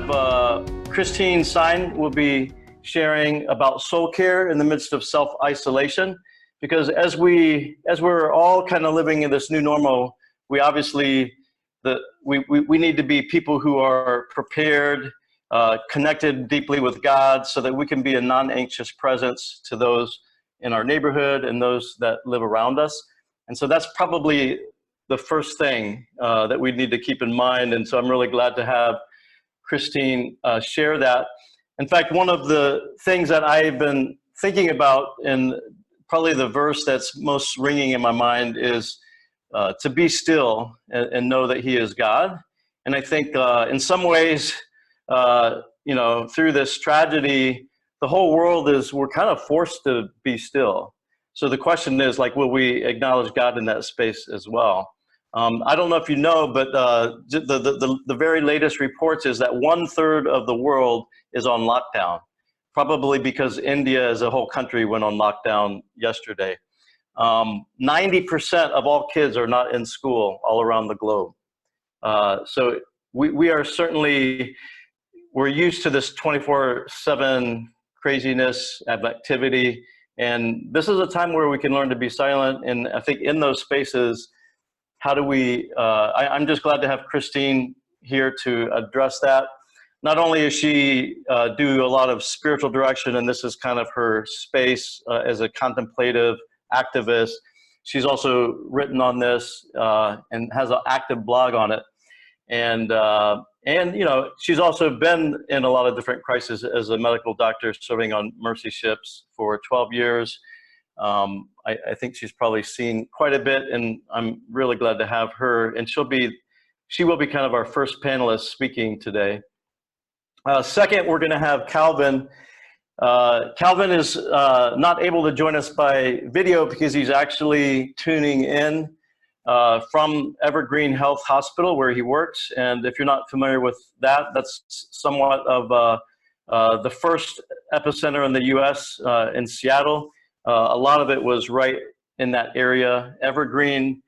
have Christine Sine will be sharing about soul care in the midst of self-isolation, because as we're all kind of living in this new normal, we obviously we need to be people who are prepared, connected deeply with God, so that we can be a non-anxious presence to those in our neighborhood and those that live around us. And so that's probably the first thing that we need to keep in mind. And so I'm really glad to have Christine share that. In fact, one of the things that I've been thinking about, and probably the verse that's most ringing in my mind, is to be still and know that He is God. And I think in some ways, through this tragedy, the whole world we're kind of forced to be still. So the question is, will we acknowledge God in that space as well? I don't know if you know, but the very latest reports is that 1/3 of the world is on lockdown, probably because India as a whole country went on lockdown yesterday. 90% of all kids are not in school all around the globe. So we are certainly, we're used to this 24/7 craziness of activity. And this is a time where we can learn to be silent. And I think in those spaces, how do we, I'm just glad to have Christine here to address that. Not only is she do a lot of spiritual direction, and this is kind of her space as a contemplative activist, she's also written on this and has an active blog on it. And she's also been in a lot of different crises as a medical doctor, serving on mercy ships for 12 years. I think she's probably seen quite a bit, and I'm really glad to have her. And she will be kind of our first panelist speaking today. Second, we're going to have Kalvin. Kalvin is not able to join us by video because he's actually tuning in from Evergreen Health Hospital, where he works. And if you're not familiar with that, that's somewhat of the first epicenter in the US in Seattle. A lot of it was right in that area. Evergreen,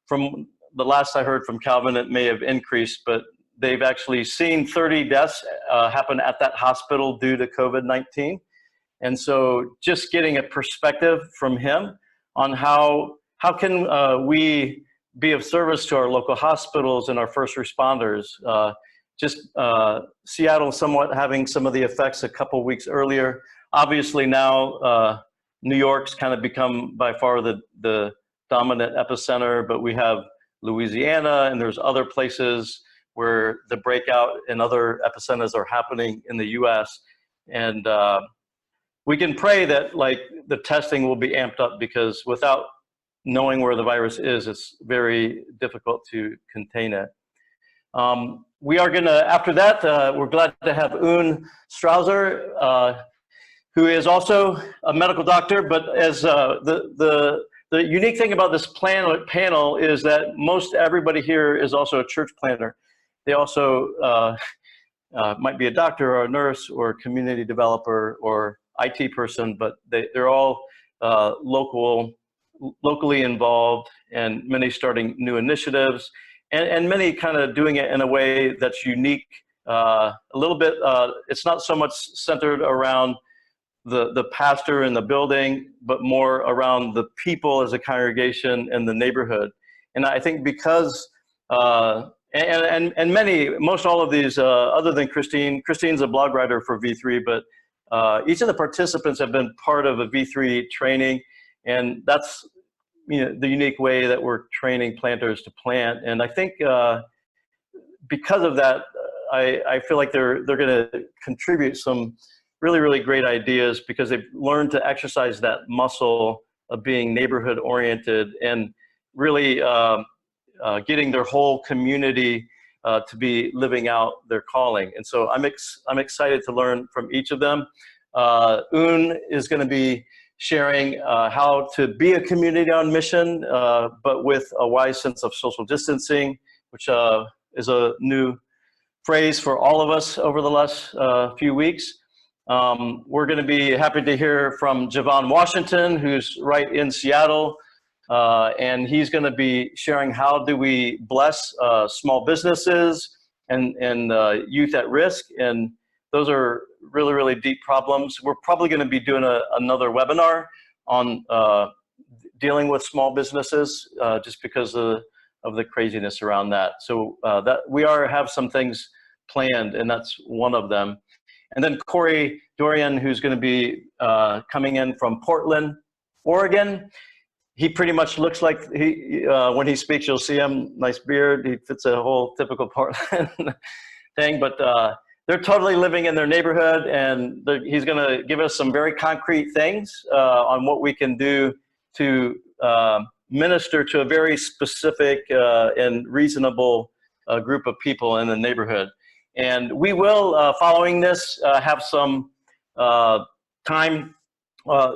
from the last I heard from Kalvin, it may have increased, but they've actually seen 30 deaths happen at that hospital due to COVID-19. And so just getting a perspective from him on how can we be of service to our local hospitals and our first responders. Seattle somewhat having some of the effects a couple weeks earlier. Obviously now New York's kind of become by far the dominant epicenter, but we have Louisiana, and there's other places where the breakout and other epicenters are happening in the US. And we can pray that the testing will be amped up, because without knowing where the virus is, it's very difficult to contain it. We are gonna, after that, we're glad to have Strawser, who is also a medical doctor, but as the unique thing about this panel is that most everybody here is also a church planter. They also might be a doctor or a nurse or a community developer or IT person, but they're all locally involved, and many starting new initiatives, and many kind of doing it in a way that's unique. A little bit, it's not so much centered around the pastor in the building, but more around the people as a congregation in the neighborhood. And I think because, most all of these, other than Christine's a blog writer for V3, but each of the participants have been part of a V3 training, and that's the unique way that we're training planters to plant. And I think because of that, I feel like they're going to contribute some really, really great ideas, because they've learned to exercise that muscle of being neighborhood oriented and really getting their whole community to be living out their calling. And so I'm excited to learn from each of them. Is going to be sharing how to be a community on mission, but with a wise sense of social distancing, which is a new phrase for all of us over the last few weeks. We're going to be happy to hear from Jevon, Washington, who's right in Seattle, and he's going to be sharing how do we bless small businesses and youth at risk. And those are really, really deep problems. We're probably going to be doing another webinar on dealing with small businesses just because of the craziness around that. So that we have some things planned, and that's one of them. And then Cory Doiron, who's going to be coming in from Portland, Oregon. He pretty much looks like when he speaks, you'll see him, nice beard. He fits a whole typical Portland thing, but they're totally living in their neighborhood, and he's going to give us some very concrete things on what we can do to minister to a very specific and reasonable group of people in the neighborhood. And we will, following this, have some time,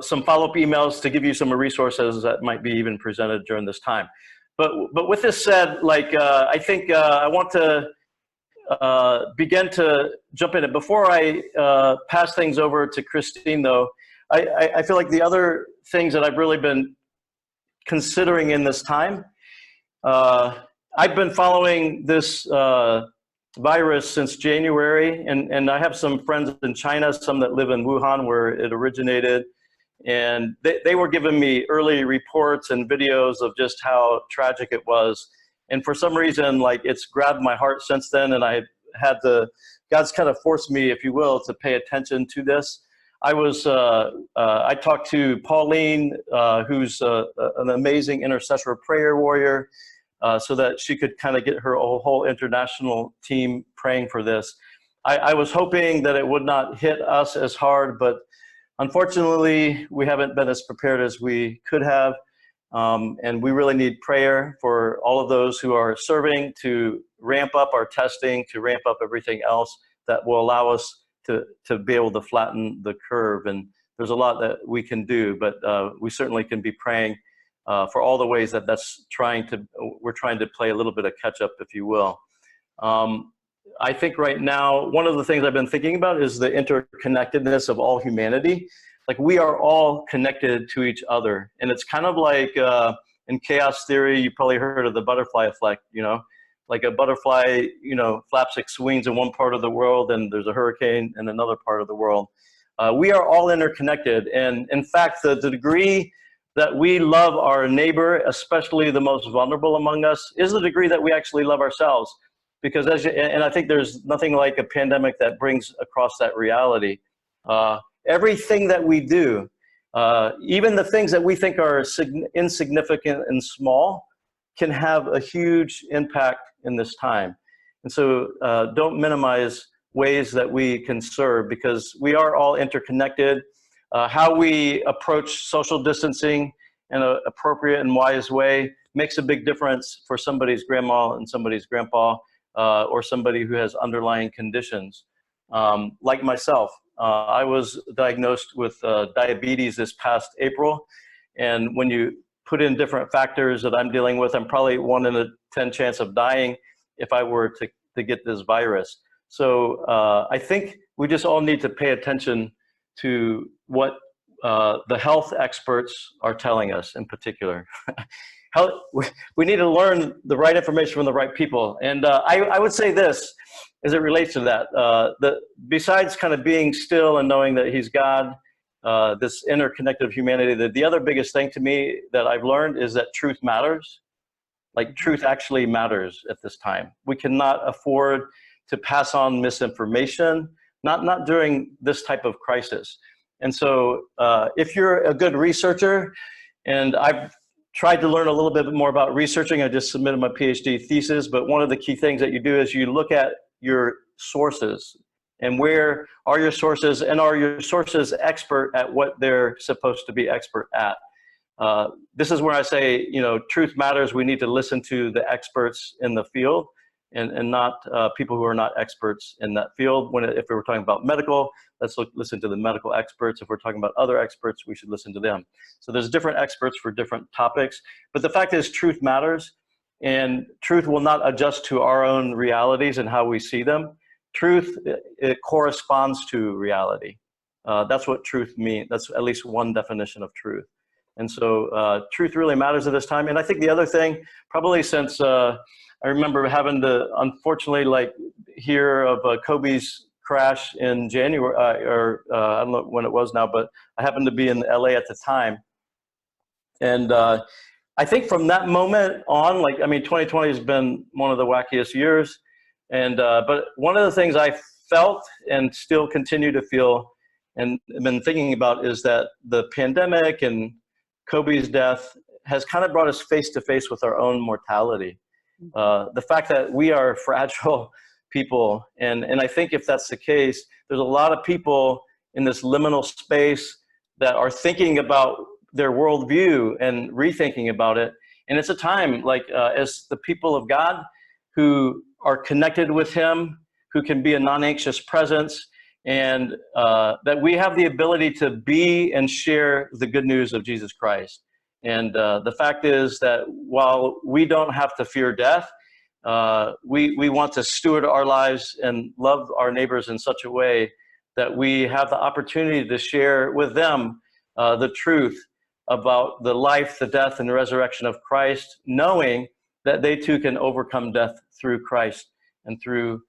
some follow-up emails to give you some resources that might be even presented during this time. But with this said, like I think I want to begin to jump in it. Before I pass things over to Christine, though, I feel like the other things that I've really been considering in this time, I've been following this virus since January, and I have some friends in China, some that live in Wuhan where it originated, and they were giving me early reports and videos of just how tragic it was. And for some reason, like, it's grabbed my heart since then, and I had to, God's kind of forced me, if you will, to pay attention to this. I talked to Pauline, who's an amazing intercessor prayer warrior, so that she could kind of get her whole international team praying for this. I was hoping that it would not hit us as hard, but unfortunately, we haven't been as prepared as we could have. And we really need prayer for all of those who are serving to ramp up our testing, to ramp up everything else that will allow us to be able to flatten the curve. And there's a lot that we can do, but we certainly can be praying for all the ways that we're trying to play a little bit of catch up, if you will. I think right now, one of the things I've been thinking about is the interconnectedness of all humanity. Like, we are all connected to each other. And it's kind of like in chaos theory, you probably heard of the butterfly effect, you know, like a butterfly, you know, flaps its wings in one part of the world and there's a hurricane in another part of the world. We are all interconnected. And in fact, the degree that we love our neighbor, especially the most vulnerable among us, is the degree that we actually love ourselves. Because and I think there's nothing like a pandemic that brings across that reality. Everything that we do, even the things that we think are insignificant and small, can have a huge impact in this time. And so don't minimize ways that we can serve, because we are all interconnected. How we approach social distancing in an appropriate and wise way makes a big difference for somebody's grandma and somebody's grandpa, or somebody who has underlying conditions. Like myself, I was diagnosed with diabetes this past April. And when you put in different factors that I'm dealing with, I'm probably 1 in a 10 chance of dying if I were to get this virus. So I think we just all need to pay attention to what the health experts are telling us in particular. We need to learn the right information from the right people. And I would say this, as it relates to that, besides kind of being still and knowing that he's God, this interconnected humanity, the other biggest thing to me that I've learned is that truth matters. Like, truth actually matters at this time. We cannot afford to pass on misinformation, not during this type of crisis. And so if you're a good researcher, and I've tried to learn a little bit more about researching, I just submitted my PhD thesis, but one of the key things that you do is you look at your sources, and where are your sources, and are your sources expert at what they're supposed to be expert at? This is where I say, you know, truth matters. We need to listen to the experts in the field, and not people who are not experts in that field. If we were talking about medical, let's listen to the medical experts. If we're talking about other experts, we should listen to them. So there's different experts for different topics. But the fact is, truth matters, and truth will not adjust to our own realities and how we see them. Truth, it corresponds to reality. That's what truth means. That's at least one definition of truth. And so truth really matters at this time. And I think the other thing, probably since I remember having to, unfortunately, like hear of Kobe's crash in January, I don't know when it was now, but I happened to be in LA at the time. And I think from that moment on, 2020 has been one of the wackiest years. And but one of the things I felt and still continue to feel and been thinking about is that the pandemic and Kobe's death has kind of brought us face to face with our own mortality. The fact that we are fragile people. And I think if that's the case, there's a lot of people in this liminal space that are thinking about their worldview and rethinking about it. And it's a time as the people of God who are connected with him, who can be a non-anxious presence, and that we have the ability to be and share the good news of Jesus Christ. And the fact is that while we don't have to fear death, we want to steward our lives and love our neighbors in such a way that we have the opportunity to share with them the truth about the life, the death, and the resurrection of Christ, knowing that they too can overcome death through Christ and through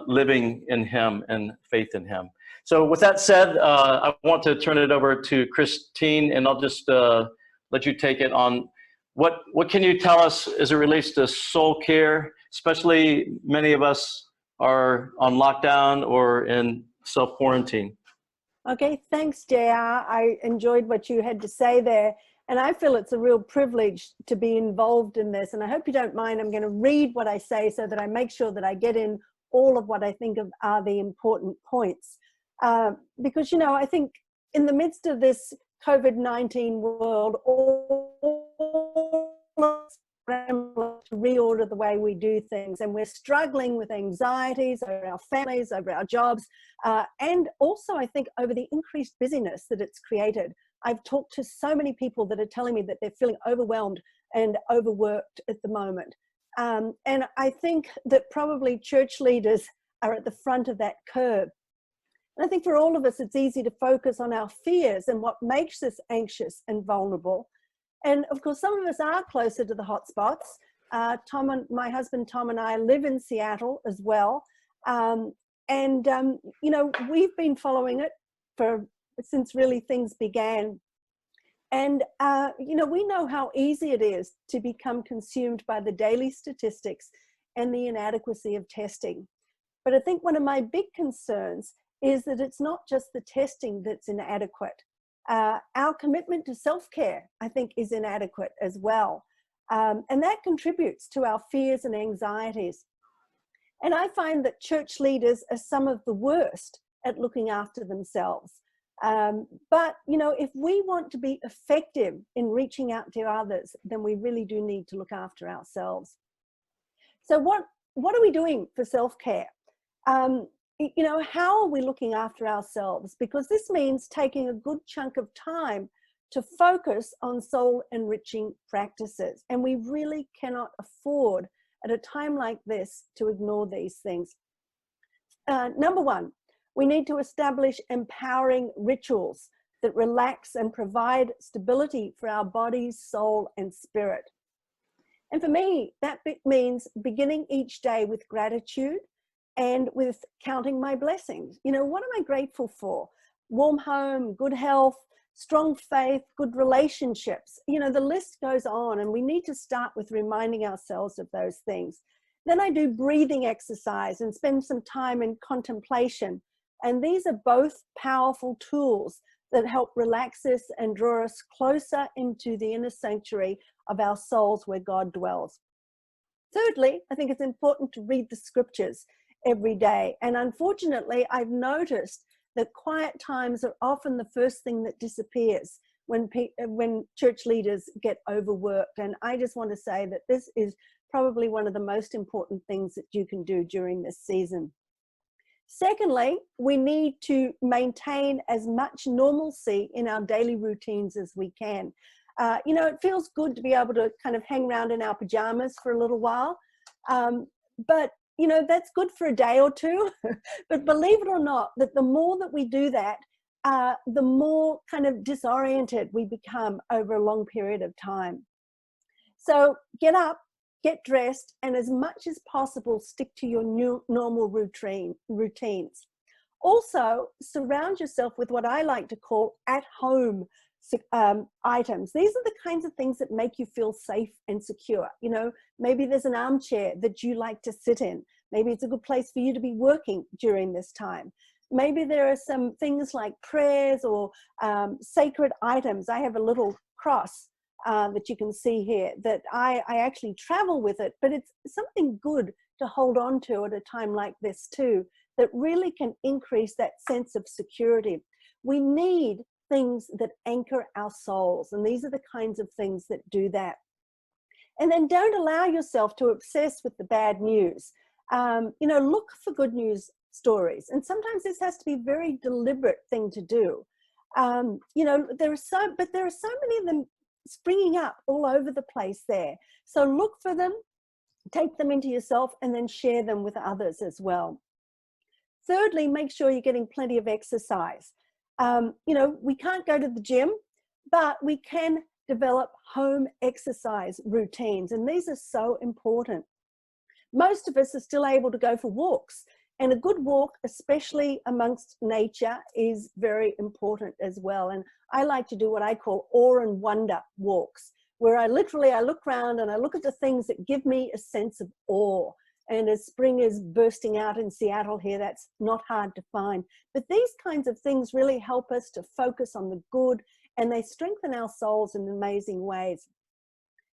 living in him and faith in him. So with that said, I want to turn it over to Christine, and I'll just let you take it on. What can you tell us as it relates to soul care, especially many of us are on lockdown or in self-quarantine? Okay, thanks, JR. I enjoyed what you had to say there. And I feel it's a real privilege to be involved in this. And I hope you don't mind. I'm going to read what I say so that I make sure that I get in all of what I think of are the important points. Because, I think in the midst of this COVID-19 world, all of us to reorder the way we do things, and we're struggling with anxieties over our families, over our jobs, and also I think over the increased busyness that it's created. I've talked to so many people that are telling me that they're feeling overwhelmed and overworked at the moment, and I think that probably church leaders are at the front of that curve. And I think for all of us, it's easy to focus on our fears and what makes us anxious and vulnerable. And of course, some of us are closer to the hotspots. My husband Tom and I live in Seattle as well. We've been following it since really things began. And, we know how easy it is to become consumed by the daily statistics and the inadequacy of testing. But I think one of my big concerns is that it's not just the testing that's inadequate. Our commitment to self-care, I think, is inadequate as well. And that contributes to our fears and anxieties. And I find that church leaders are some of the worst at looking after themselves. But, if we want to be effective in reaching out to others, then we really do need to look after ourselves. So what are we doing for self-care? How are we looking after ourselves? Because this means taking a good chunk of time to focus on soul-enriching practices. And we really cannot afford at a time like this to ignore these things. Number one, we need to establish empowering rituals that relax and provide stability for our body, soul, and spirit. And for me, that means beginning each day with gratitude and with counting my blessings. What am I grateful for? Warm home, good health, strong faith, good relationships. The list goes on, and we need to start with reminding ourselves of those things. Then I do breathing exercise and spend some time in contemplation. And these are both powerful tools that help relax us and draw us closer into the inner sanctuary of our souls where God dwells. Thirdly, I think it's important to read the scriptures every day. And unfortunately, I've noticed that quiet times are often the first thing that disappears when church leaders get overworked. And I just want to say that this is probably one of the most important things that you can do during this season. Secondly, we need to maintain as much normalcy in our daily routines as we can. It feels good to be able to kind of hang around in our pajamas for a little while. But that's good for a day or two. But believe it or not, that the more that we do that, the more kind of disoriented we become over a long period of time. So get up, get dressed, and as much as possible, stick to your new normal routines. Also, surround yourself with what I like to call at-home items. These are the kinds of things that make you feel safe and secure. You know, maybe there's an armchair that you like to sit in. Maybe it's a good place for you to be working during this time. Maybe there are some things like prayers or sacred items. I have a little cross that you can see here that I actually travel with it, but it's something good to hold on to at a time like this too, that really can increase that sense of security. We need things that anchor our souls, and these are the kinds of things that do that. And then don't allow yourself to obsess with the bad news. You know, look for good news stories, and sometimes this has to be a very deliberate thing to do. You know, there are so many of them springing up all over the place there. So look for them, take them into yourself, and then share them with others as well. Thirdly, make sure you're getting plenty of exercise. You know, we can't go to the gym, but we can develop home exercise routines, and these are so important. Most of us are still able to go for walks, and a good walk, especially amongst nature, is very important as well. And I like to do what I call awe and wonder walks, where I look around and I look at the things that give me a sense of awe. And as spring is bursting out in Seattle here, that's not hard to find. But these kinds of things really help us to focus on the good, and they strengthen our souls in amazing ways.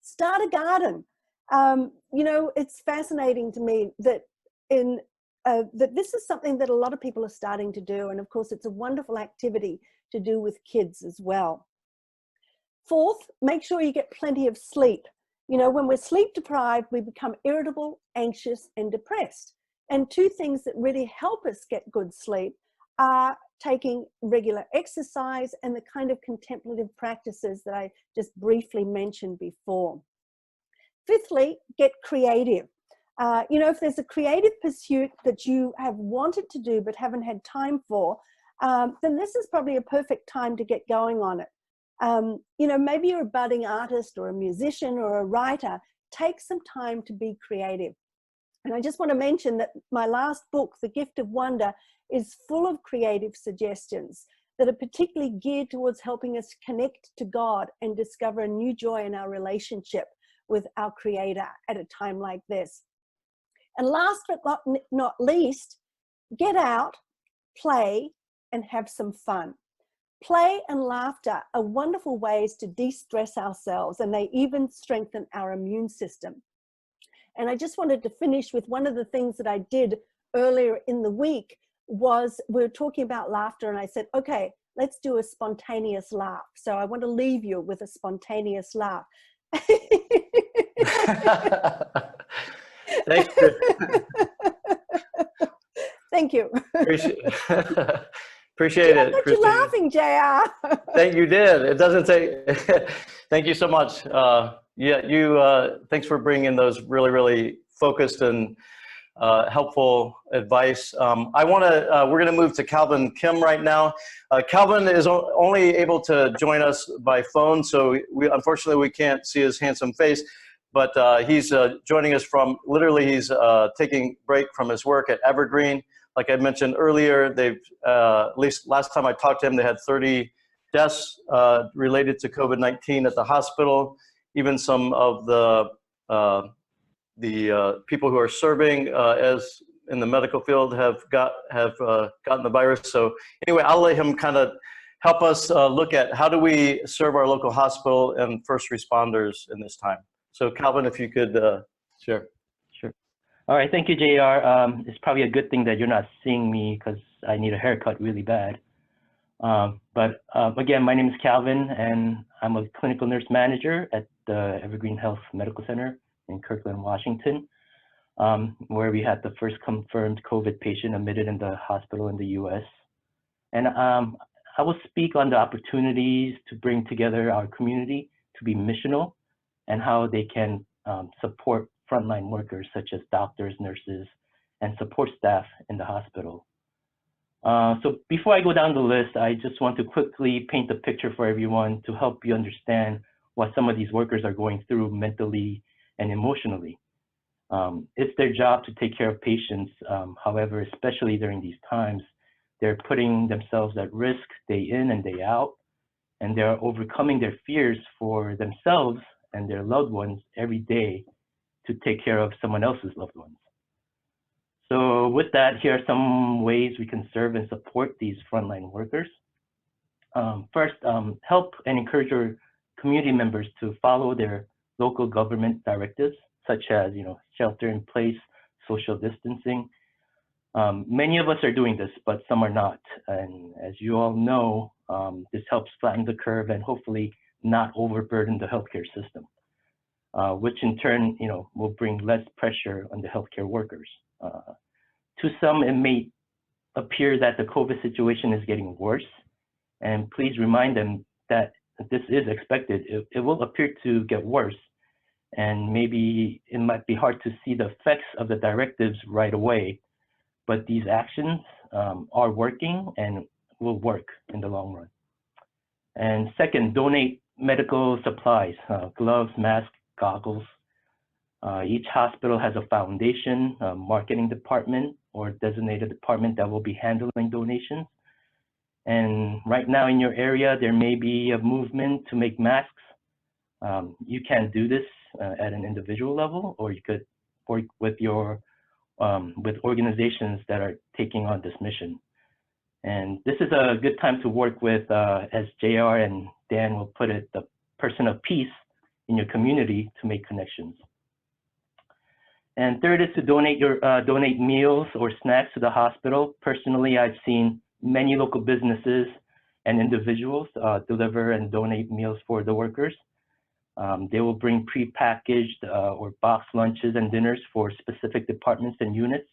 Start a garden. You know, it's fascinating to me that that this is something that a lot of people are starting to do. And of course, it's a wonderful activity to do with kids as well. Fourth, make sure you get plenty of sleep. You know, when we're sleep deprived, we become irritable, anxious, and depressed. And two things that really help us get good sleep are taking regular exercise and the kind of contemplative practices that I just briefly mentioned before. Fifthly, get creative. You know, if there's a creative pursuit that you have wanted to do but haven't had time for, then this is probably a perfect time to get going on it. You know, maybe you're a budding artist or a musician or a writer. Take some time to be creative. And I just want to mention that my last book, The Gift of Wonder, is full of creative suggestions that are particularly geared towards helping us connect to God and discover a new joy in our relationship with our Creator at a time like this. And last but not least, get out, play, and have some fun. Play and laughter are wonderful ways to de-stress ourselves, and they even strengthen our immune system. And I just wanted to finish with one of the things that I did earlier in the week was we were talking about laughter, and I said, okay, let's do a spontaneous laugh. So I want to leave you with a spontaneous laugh. Thank you. Thank you. Appreciate it. I got you laughing, JR. Thank you. Did. It doesn't take. Thank you so much. Yeah, thanks for bringing those really, really focused and helpful advice. We're going to move to Kalvin Kim right now. Kalvin is only able to join us by phone, so unfortunately we can't see his handsome face, but he's joining us from, literally he's taking a break from his work at Evergreen. Like I mentioned earlier, they've, at least last time I talked to him, they had 30 deaths related to COVID-19 at the hospital. Even some of the people who are serving as in the medical field have gotten the virus. So anyway, I'll let him kind of help us look at how do we serve our local hospital and first responders in this time. So Kalvin, if you could share. Sure. All right, thank you, JR. It's probably a good thing that you're not seeing me because I need a haircut really bad. But again, my name is Kalvin, and I'm a clinical nurse manager at the Evergreen Health Medical Center in Kirkland, Washington, where we had the first confirmed COVID patient admitted in the hospital in the US. And I will speak on the opportunities to bring together our community to be missional and how they can support frontline workers such as doctors, nurses, and support staff in the hospital. So before I go down the list, I just want to quickly paint the picture for everyone to help you understand what some of these workers are going through mentally and emotionally. It's their job to take care of patients. However, especially during these times, they're putting themselves at risk day in and day out, and they're overcoming their fears for themselves and their loved ones every day to take care of someone else's loved ones. So with that, here are some ways we can serve and support these frontline workers. First, help and encourage your community members to follow their local government directives, such as shelter in place, social distancing. Many of us are doing this, but some are not. And as you all know, this helps flatten the curve and hopefully not overburden the healthcare system, which in turn will bring less pressure on the healthcare workers. To some, it may appear that the COVID situation is getting worse, and please remind them that this is expected. It will appear to get worse, and maybe it might be hard to see the effects of the directives right away, but these actions are working and will work in the long run. And second, donate medical supplies, gloves, masks, goggles. Each hospital has a foundation, a marketing department, or designated department that will be handling donations. And right now in your area, there may be a movement to make masks. You can do this at an individual level, or you could work with with organizations that are taking on this mission. And this is a good time to work with, as JR and Dan will put it, the person of peace in your community to make connections. And third is to donate meals or snacks to the hospital. Personally, I've seen many local businesses and individuals deliver and donate meals for the workers. They will bring prepackaged or boxed lunches and dinners for specific departments and units.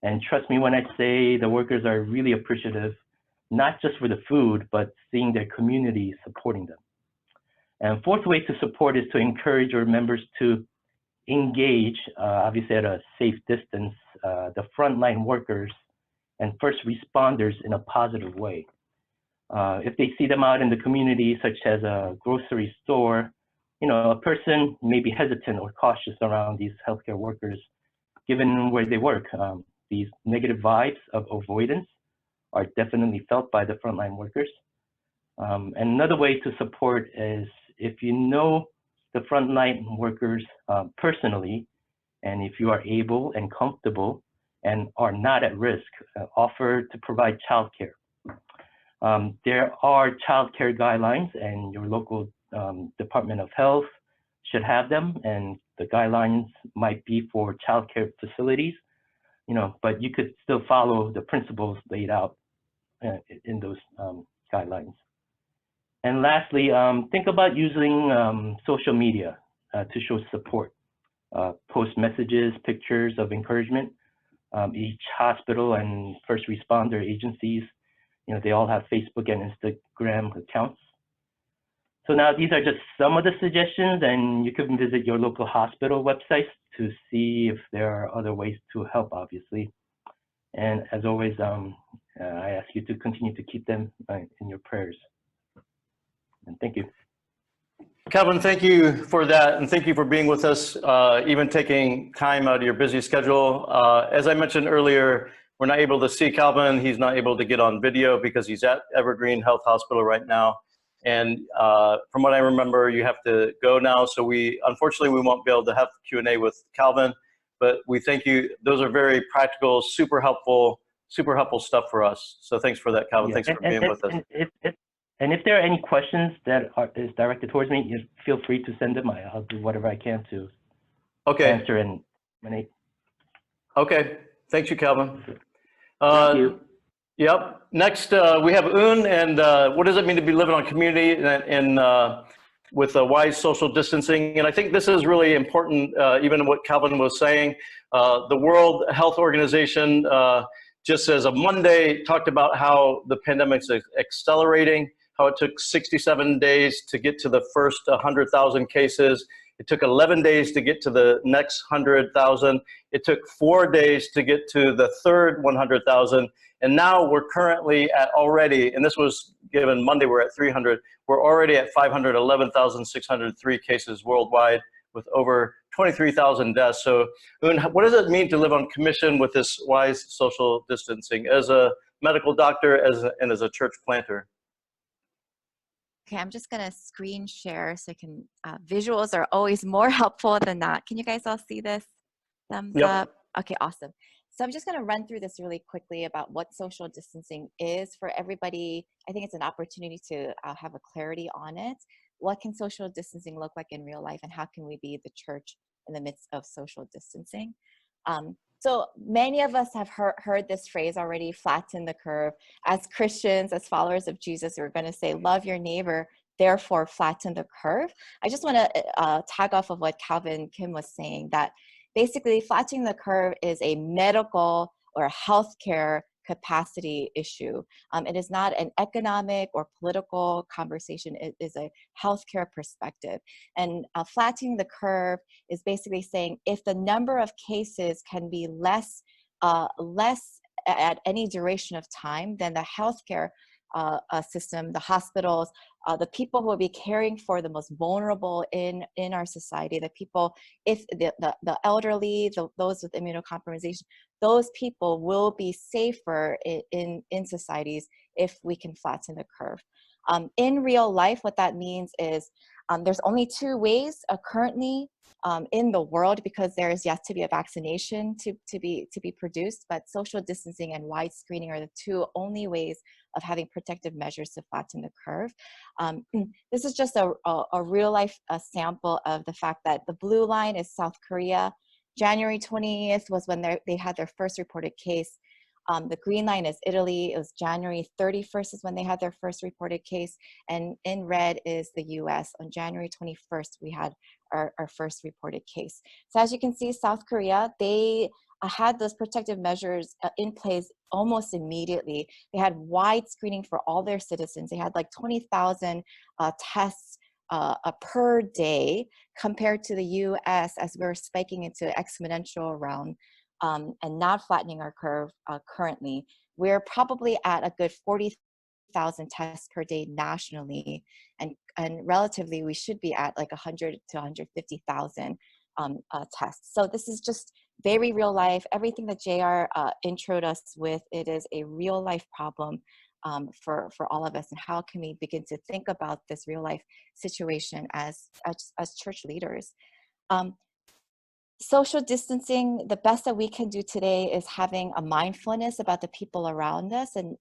And trust me when I say the workers are really appreciative, not just for the food, but seeing their community supporting them. And fourth way to support is to encourage your members to engage, obviously at a safe distance, the frontline workers and first responders in a positive way. If they see them out in the community, such as a grocery store, a person may be hesitant or cautious around these healthcare workers, given where they work. These negative vibes of avoidance are definitely felt by the frontline workers. And another way to support is if you know the frontline workers personally, and if you are able and comfortable and are not at risk, offer to provide childcare. There are childcare guidelines, and your local Department of Health should have them, and the guidelines might be for childcare facilities, but you could still follow the principles laid out in those guidelines. And lastly, think about using social media to show support. Post messages, pictures of encouragement. Each hospital and first responder agencies, they all have Facebook and Instagram accounts. So now these are just some of the suggestions, and you can visit your local hospital websites to see if there are other ways to help, obviously. And as always, I ask you to continue to keep them in your prayers. And thank you. Kalvin, thank you for that, and thank you for being with us, even taking time out of your busy schedule. As I mentioned earlier, we're not able to see Kalvin. He's not able to get on video because he's at Evergreen Health Hospital right now. And from what I remember, you have to go now. So unfortunately, we won't be able to have Q&A with Kalvin, but we thank you. Those are very practical, super helpful stuff for us. So thanks for that, Kalvin. Yeah. Thanks for being with us. And if there are any questions that is directed towards me, feel free to send them. I'll do whatever I can to answer and eliminate. Okay. Thank you, Kalvin. Thank you. Yep. Next, we have Un, and what does it mean to be living on community and with wise social distancing? And I think this is really important, even what Kalvin was saying. The World Health Organization, just as of Monday, talked about how the pandemic's accelerating, how it took 67 days to get to the first 100,000 cases. It took 11 days to get to the next 100,000. It took 4 days to get to the third 100,000. And now we're currently at already, and this was given Monday, we're at 300. We're already at 511,603 cases worldwide with over 23,000 deaths. So Un, what does it mean to live on commission with this wise social distancing as a medical doctor and as a church planter? Okay, I'm just gonna screen share so I can, visuals are always more helpful than that. Can you guys all see this? Thumbs Yep. up. Okay, awesome. So I'm just gonna run through this really quickly about what social distancing is for everybody. I think it's an opportunity to have a clarity on it. What can social distancing look like in real life, and how can we be the church in the midst of social distancing? So many of us have heard this phrase already, flatten the curve. As Christians, as followers of Jesus, we're going to say, love your neighbor, therefore flatten the curve. I just want to tag off of what Kalvin Kim was saying, that basically flattening the curve is a medical or healthcare capacity issue. It is not an economic or political conversation. It is a healthcare perspective. And flattening the curve is basically saying if the number of cases can be less at any duration of time, then the healthcare system, the hospitals, the people who will be caring for the most vulnerable in our society, the people, if the elderly, those with immunocompromisation, those people will be safer in societies if we can flatten the curve. In real life, what that means is there's only two ways currently in the world, because there is yet to be a vaccination to be produced, but social distancing and wide screening are the two only ways of having protective measures to flatten the curve. This is just a real life sample of the fact that the blue line is South Korea. January 20th was when they had their first reported case. The green line is Italy. It was January 31st is when they had their first reported case. And in red is the US. On January 21st, we had our first reported case. So as you can see, South Korea, they had those protective measures in place almost immediately. They had wide screening for all their citizens. They had like 20,000 tests per day, compared to the US as we're spiking into exponential realm. And not flattening our curve currently. We're probably at a good 40,000 tests per day nationally, and relatively we should be at like 100 to 150,000 tests. So this is just very real life. Everything that JR introed us with, it is a real life problem for all of us. And how can we begin to think about this real life situation as church leaders? Social distancing, the best that we can do today is having a mindfulness about the people around us and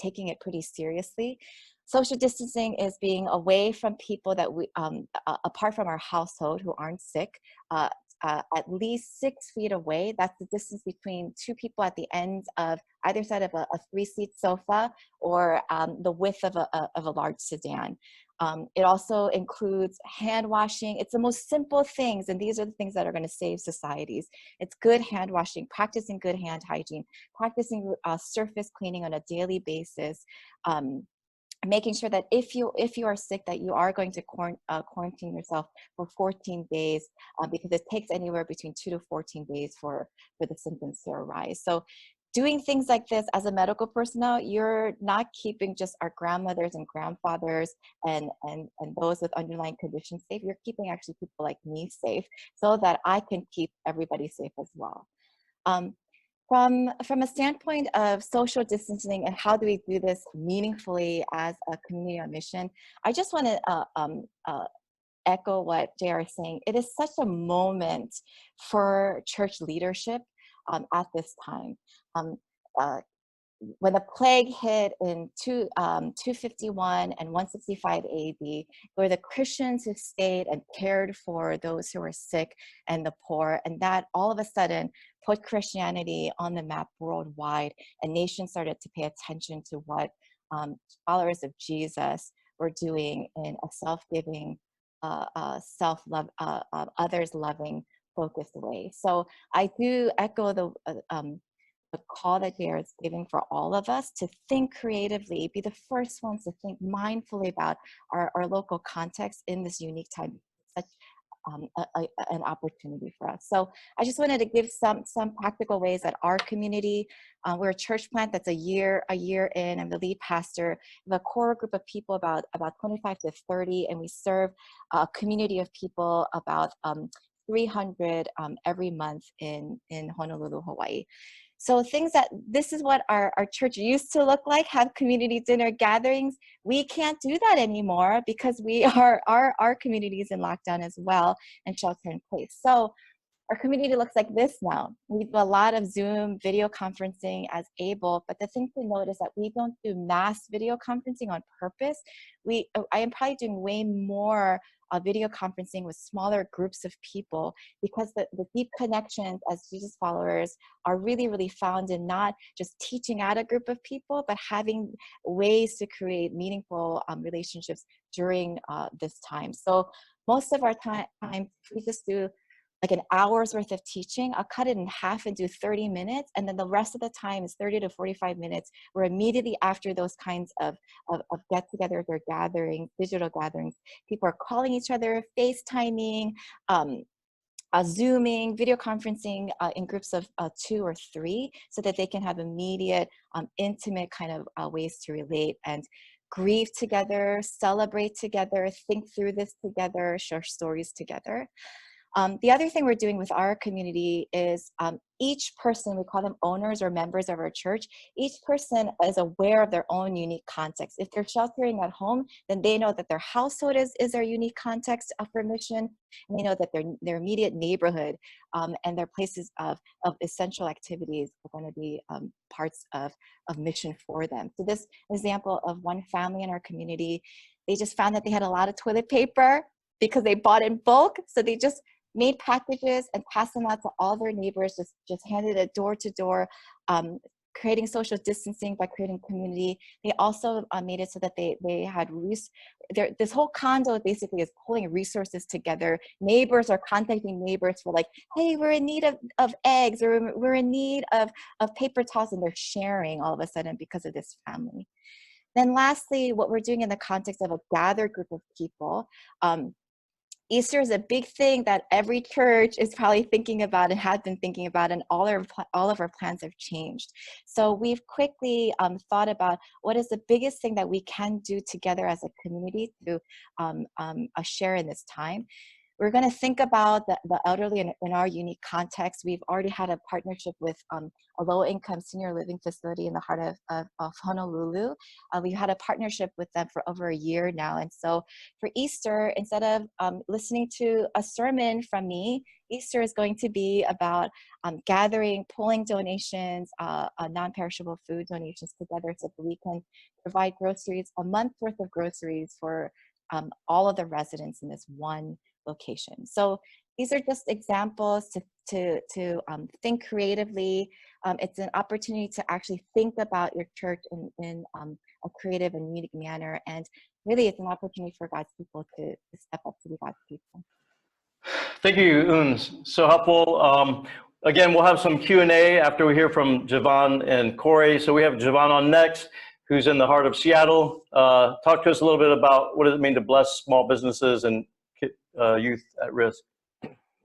taking it pretty seriously. Social distancing is being away from people that we, apart from our household who aren't sick, at least 6 feet away. That's the distance between two people at the ends of either side of a 3-seat sofa or the width of a large sedan. It also includes hand washing. It's the most simple things, and these are the things that are going to save societies. It's good hand washing, practicing good hand hygiene, practicing surface cleaning on a daily basis, making sure that if you are sick, that you are going to quarantine yourself for 14 days, because it takes anywhere between 2 to 14 days for the symptoms to arise. So doing things like this as a medical personnel, you're not keeping just our grandmothers and grandfathers and those with underlying conditions safe. You're keeping actually people like me safe, so that I can keep everybody safe as well. From a standpoint of social distancing and how do we do this meaningfully as a community on mission, I just want to echo what JR is saying. It is such a moment for church leadership at this time. When the plague hit in 251 and 165 AD, were the Christians who stayed and cared for those who were sick and the poor, and that all of a sudden put Christianity on the map worldwide, and nations started to pay attention to what followers of Jesus were doing in a self-giving, self-love, others-loving, focused way. So I do echo the call that JR is giving for all of us to think creatively, be the first ones to think mindfully about our local context in this unique time. Such an opportunity for us. So I just wanted to give some practical ways that our community, we're a church plant that's a year in. I'm the lead pastor. We have a core group of people about 25 to 30, and we serve a community of people about 300 every month in Honolulu, Hawaii. So this is what our church used to look like, have community dinner gatherings. We can't do that anymore because our community is in lockdown as well and shelter in place. So our community looks like this now. We do a lot of Zoom video conferencing as able, but the thing to note is that we don't do mass video conferencing on purpose. I am probably doing way more video conferencing with smaller groups of people because the deep connections as Jesus followers are really, really found in not just teaching out a group of people, but having ways to create meaningful relationships during this time. So most of our time, we just do like an hour's worth of teaching. I'll cut it in half and do 30 minutes. And then the rest of the time is 30 to 45 minutes, where immediately after those kinds of get-togethers or gatherings, digital gatherings, people are calling each other, FaceTiming, Zooming, video conferencing in groups of 2 or 3 so that they can have immediate, intimate kind of ways to relate and grieve together, celebrate together, think through this together, share stories together. The other thing we're doing with our community is each person, we call them owners or members of our church, each person is aware of their own unique context. If they're sheltering at home, then they know that their household is their unique context for mission. And they know that their immediate neighborhood and their places of essential activities are going to be parts of mission for them. So this example of one family in our community, they just found that they had a lot of toilet paper because they bought in bulk. So they just made packages and passed them out to all their neighbors, just handed it door to door, creating social distancing by creating community. They also made it so that they had, this whole condo basically is pulling resources together. Neighbors are contacting neighbors for like, hey, we're in need of eggs, or we're in need of paper towels, and they're sharing all of a sudden because of this family. Then lastly, what we're doing in the context of a gathered group of people, Easter is a big thing that every church is probably thinking about and has been thinking about, and all of our plans have changed. So we've quickly thought about what is the biggest thing that we can do together as a community to share in this time. We're going to think about the elderly in our unique context. We've already had a partnership with a low-income senior living facility in the heart of Honolulu. We've had a partnership with them for over a year now. And so for Easter, instead of listening to a sermon from me, Easter is going to be about gathering, pulling donations, non-perishable food donations together so that we can provide groceries, a month's worth of groceries for all of the residents in this one location. So these are just examples to think creatively. It's an opportunity to actually think about your church in a creative and unique manner. And really, it's an opportunity for God's people to step up to be God's people. Thank you, Uns. So helpful. Again, we'll have some Q&A after we hear from Jevon and Cory. So we have Jevon on next, who's in the heart of Seattle. Talk to us a little bit about what does it mean to bless small businesses and youth at risk.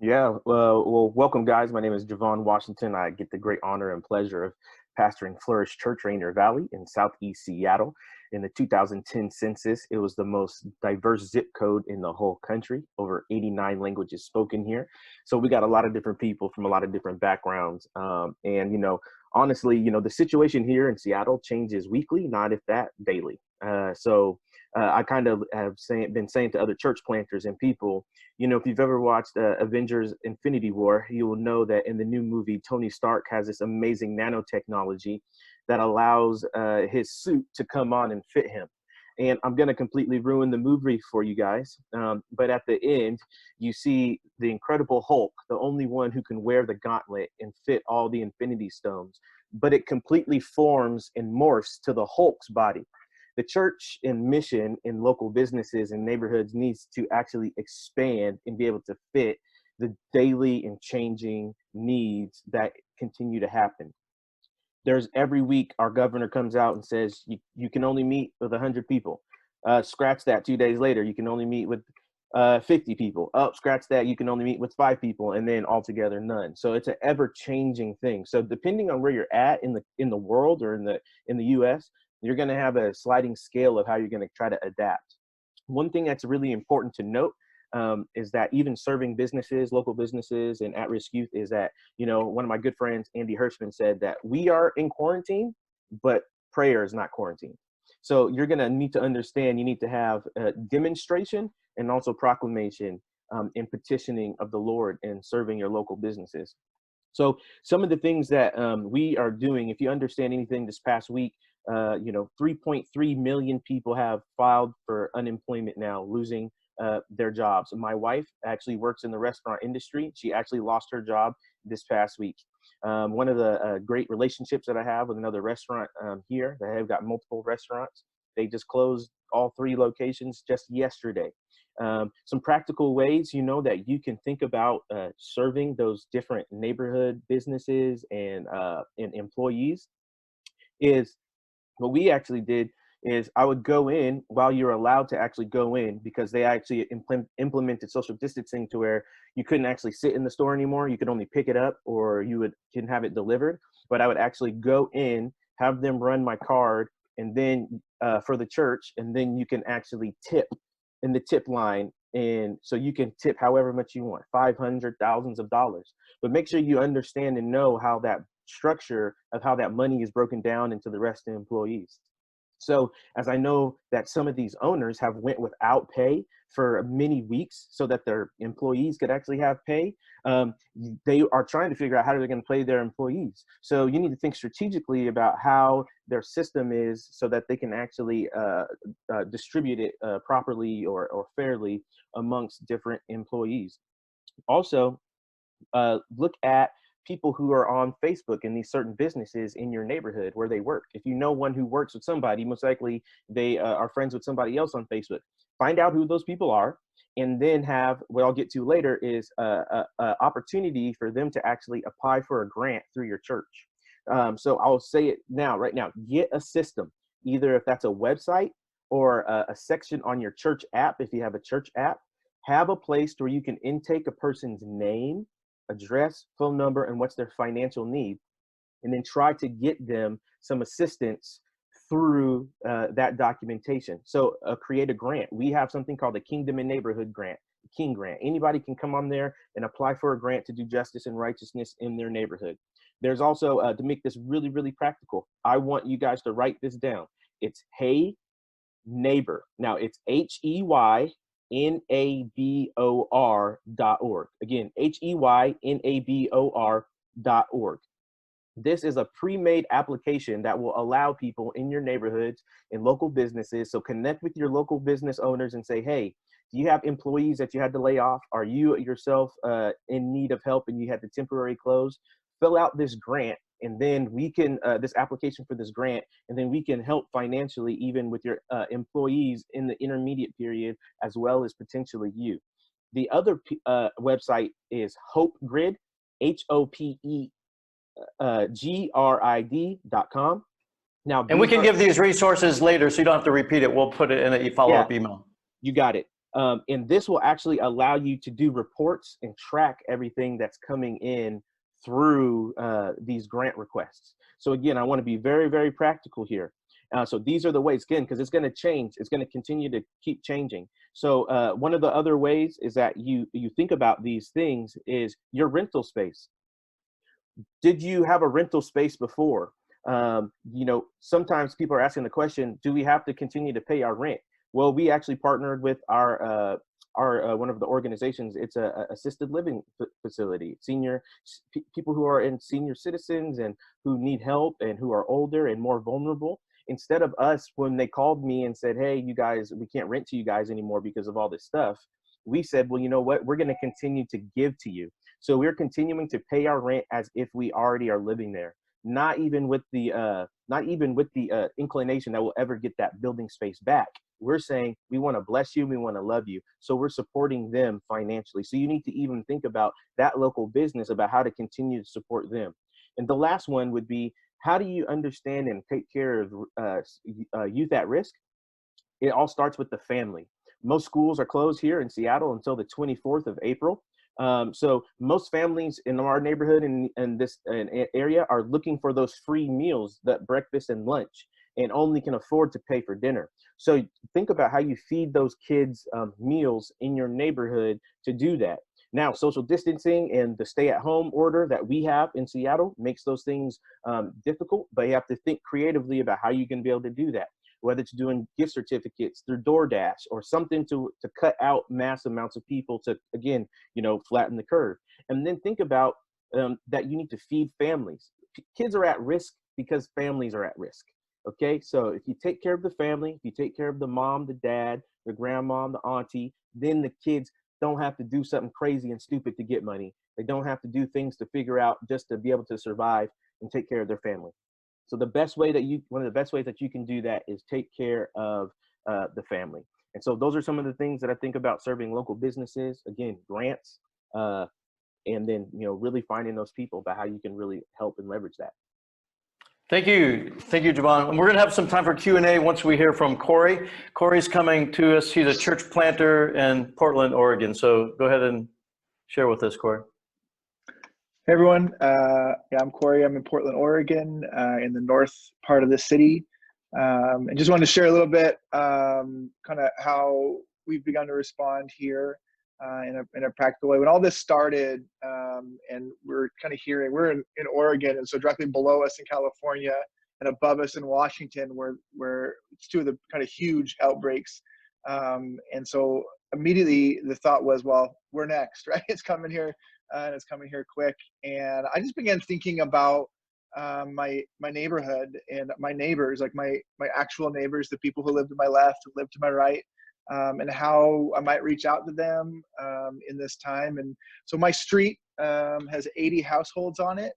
Yeah, well, welcome, guys. My name is Jevon Washington. I get the great honor and pleasure of pastoring Flourish Church, Rainier Valley in Southeast Seattle. In the 2010 census, it was the most diverse zip code in the whole country, over 89 languages spoken here. So we got a lot of different people from a lot of different backgrounds. And, you know, honestly, you know, the situation here in Seattle changes weekly, not if that daily. I kind of have been saying to other church planters and people, you know, if you've ever watched Avengers Infinity War, you will know that in the new movie, Tony Stark has this amazing nanotechnology that allows his suit to come on and fit him. And I'm going to completely ruin the movie for you guys. But at the end, you see the Incredible Hulk, the only one who can wear the gauntlet and fit all the Infinity Stones. But it completely forms and morphs to the Hulk's body. The church and mission in local businesses and neighborhoods needs to actually expand and be able to fit the daily and changing needs that continue to happen. There's every week our governor comes out and says you can only meet with 100 people. Scratch that, 2 days later, you can only meet with 50 people. Oh, scratch that. You can only meet with 5 people, and then altogether none. So it's an ever-changing thing. So depending on where you're at in the world or in the U.S., you're going to have a sliding scale of how you're going to try to adapt. One thing that's really important to note is that even serving businesses, local businesses, and at-risk youth is that, one of my good friends, Andy Hirschman, said that we are in quarantine, but prayer is not quarantine. So you're going to need to understand, you need to have a demonstration and also proclamation in petitioning of the Lord and serving your local businesses. So some of the things that we are doing, if you understand anything this past week, 3.3 million people have filed for unemployment now, losing their jobs. My wife actually works in the restaurant industry. She actually lost her job this past week. One of the great relationships that I have with another restaurant here, they have got multiple restaurants. They just closed all 3 locations just yesterday. Some practical ways, that you can think about serving those different neighborhood businesses and employees is what we actually did is I would go in while you're allowed to actually go in, because they actually implemented social distancing to where you couldn't actually sit in the store anymore. You could only pick it up or can have it delivered. But I would actually go in, have them run my card, and then for the church, and then you can actually tip in the tip line. And so you can tip however much you want, 500, thousands of dollars. But make sure you understand and know how that structure of how that money is broken down into the rest of the employees. So as I know that some of these owners have went without pay for many weeks so that their employees could actually have pay, they are trying to figure out how they're going to pay their employees. So you need to think strategically about how their system is so that they can actually distribute it properly or fairly amongst different employees. Also, look at people who are on Facebook in these certain businesses in your neighborhood where they work. If you know one who works with somebody, most likely they are friends with somebody else on Facebook. Find out who those people are, and then have what I'll get to later is a opportunity for them to actually apply for a grant through your church. So I'll say it right now, get a system, either if that's a website or a section on your church app. If you have a church app, have a place where you can intake a person's name, address, phone number, and what's their financial need, and then try to get them some assistance through that documentation. So create a grant. We have something called the Kingdom and Neighborhood Grant, King Grant. Anybody can come on there and apply for a grant to do justice and righteousness in their neighborhood. There's also, to make this really, really practical, I want you guys to write this down. It's Hey Neighbor. Now it's HEYNABOR.org. Again, HEYNABOR.org. This is a pre-made application that will allow people in your neighborhoods and local businesses. So connect with your local business owners and say, hey, do you have employees that you had to lay off? Are you yourself in need of help and you had to temporarily close? Fill out this grant, and then we can, this application for this grant, and then we can help financially even with your employees in the intermediate period, as well as potentially you. The other website is Hope Grid, HOPEGRID.com. Now, And we can give these resources later, so you don't have to repeat it. We'll put it in a follow-up email. You got it. And this will actually allow you to do reports and track everything that's coming in through these grant requests. So again, I want to be very, very practical here. So these are the ways, again, because it's going to change. It's going to continue to keep changing. So one of the other ways is that you think about these things is your rental space. Did you have a rental space before? Sometimes people are asking the question, do we have to continue to pay our rent? Well, we actually partnered with our one of the organizations. It's a assisted living facility, people who are in senior citizens and who need help and who are older and more vulnerable. Instead of us, when they called me and said, hey, you guys, we can't rent to you guys anymore because of all this stuff, we said, well, you know what, we're going to continue to give to you. So we're continuing to pay our rent as if we already are living there. Not even with the inclination that we'll ever get that building space back. We're saying we want to bless you, we want to love you. So we're supporting them financially. So you need to even think about that local business, about how to continue to support them. And the last one would be, how do you understand and take care of youth at risk? It all starts with the family. most schools are closed here in Seattle until the 24th of April. So most families in our neighborhood and this area are looking for those free meals, that breakfast and lunch, and only can afford to pay for dinner. So think about how you feed those kids meals in your neighborhood to do that. Now, social distancing and the stay-at-home order that we have in Seattle makes those things difficult, but you have to think creatively about how you can be able to do that, whether it's doing gift certificates through DoorDash or something to cut out mass amounts of people to, again, flatten the curve. And then think about that you need to feed families. Kids are at risk because families are at risk. Okay, so if you take care of the family, if you take care of the mom, the dad, the grandma, the auntie, then the kids don't have to do something crazy and stupid to get money. They don't have to do things to figure out just to be able to survive and take care of their family. So one of the best ways that you can do that is take care of the family. And so those are some of the things that I think about serving local businesses, again, grants, and then, really finding those people about how you can really help and leverage that. Thank you, Jevon. And we're going to have some time for Q&A once we hear from Cory. Cory's coming to us. He's a church planter in Portland, Oregon. So go ahead and share with us, Cory. Hey everyone, I'm Cory. I'm in Portland, Oregon, in the north part of the city. And just wanted to share a little bit kind of how we've begun to respond here in a practical way. When all this started, and we're kind of hearing, we're in Oregon, and so directly below us in California and above us in Washington, where it's two of the kind of huge outbreaks. And so immediately the thought was, well, we're next, right? It's coming here, and it's coming here quick. And I just began thinking about my neighborhood and my neighbors, like my actual neighbors, the people who live to my left, who live to my right, and how I might reach out to them in this time. And so my street has 80 households on it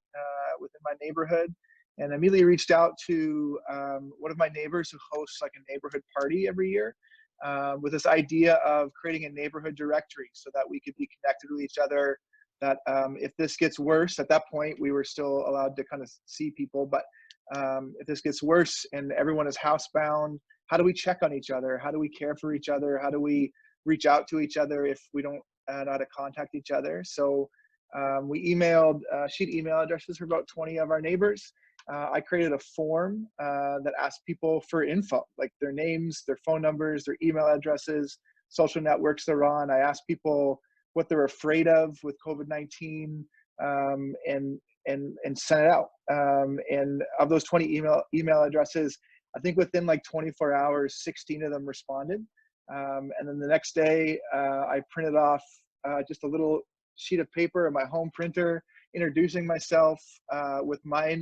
within my neighborhood. And I immediately reached out to one of my neighbors who hosts like a neighborhood party every year with this idea of creating a neighborhood directory so that we could be connected with each other, that if this gets worse, at that point we were still allowed to kind of see people, but if this gets worse and everyone is housebound, how do we check on each other? How do we care for each other? How do we reach out to each other if we don't know how to contact each other? So we emailed sheet email addresses for about 20 of our neighbors. I created a form that asked people for info, like their names, their phone numbers, their email addresses, social networks they're on. I asked people what they're afraid of with COVID-19, and sent it out. And of those 20 email addresses, I think within like 24 hours, 16 of them responded. And then the next day, I printed off just a little sheet of paper in my home printer, introducing myself with my